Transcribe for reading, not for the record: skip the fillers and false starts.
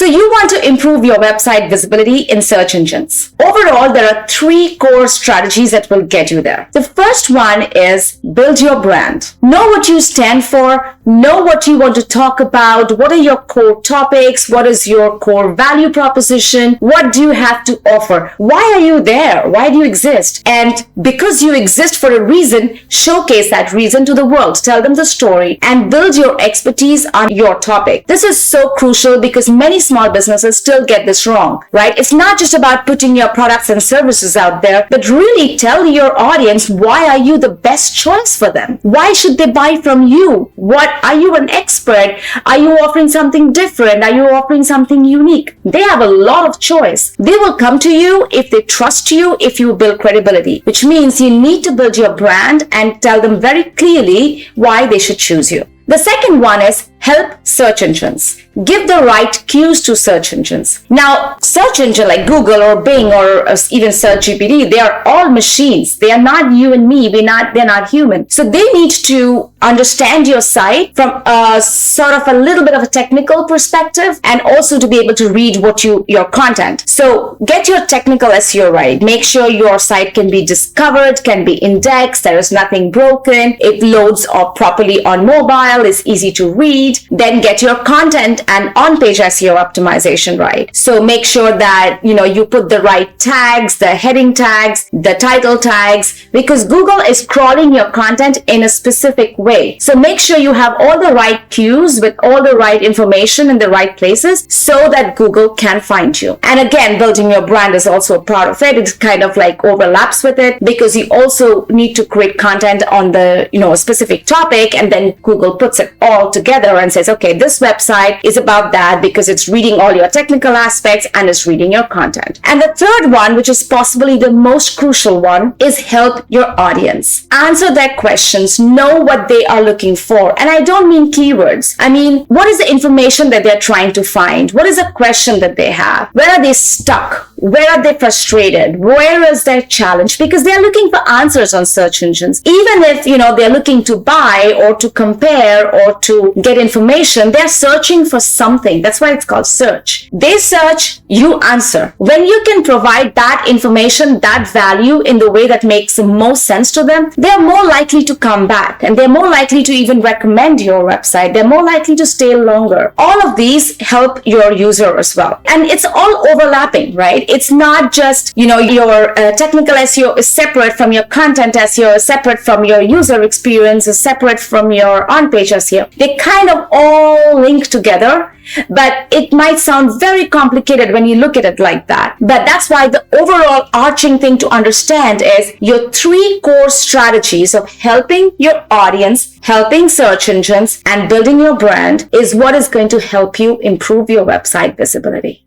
So you want to improve your website visibility in search engines. Overall, there are 3 core strategies that will get you there. The first one is build your brand. Know what you stand for, know what you want to talk about, what are your core topics, what is your core value proposition, what do you have to offer, why are you there, why do you exist, and because you exist for a reason, showcase that reason to the world, tell them the story, and build your expertise on your topic. This is so crucial because many small businesses still get this wrong, right? It's not just about putting your products and services out there, but really tell your audience why are you the best choice for them? Why should they buy from you? What are you an expert? Are you offering something different? Are you offering something unique? They have a lot of choice. They will come to you if they trust you, if you build credibility, which means you need to build your brand and tell them very clearly why they should choose you. The second one is help search engines. Give the right cues to search engines. Now, search engine like Google or Bing or even Search GPT, they are all machines. They are not you and me. They're not human. So they need to understand your site from a sort of a little bit of a technical perspective and also to be able to read your content. So get your technical SEO right. Make sure your site can be discovered, can be indexed, there is nothing broken, it loads up properly on mobile, is easy to read. Then get your content and on-page SEO optimization right. So make sure that, you put the right tags, the heading tags, the title tags, because Google is crawling your content in a specific way. So make sure you have all the right cues with all the right information in the right places so that Google can find you. And again, building your brand is also a part of it. It kind of like overlaps with it because you also need to create content on the, a specific topic, and then Google puts it all together and says, okay, this website is about that because it's reading all your technical aspects and it's reading your content. And the third one, which is possibly the most crucial one, is help your audience. Answer their questions, know what they are looking for. And I don't mean keywords. I mean, what is the information that they're trying to find? What is the question that they have? Where are they stuck? Where are they frustrated? Where is their challenge? Because they're looking for answers on search engines. Even if, they're looking to buy or to compare or to get information, they're searching for something. That's why it's called search. They search, you answer. When you can provide that information, that value in the way that makes the most sense to them, they're more likely to come back and they're more likely to even recommend your website. They're more likely to stay longer. All of these help your user as well. And it's all overlapping, right? It's not just, your technical SEO is separate from your content SEO, is separate from your user experience, is separate from your on-page SEO. They kind of all link together, but it might sound very complicated when you look at it like that. But that's why the overall arching thing to understand is your 3 core strategies of helping your audience, helping search engines, and building your brand is what is going to help you improve your website visibility.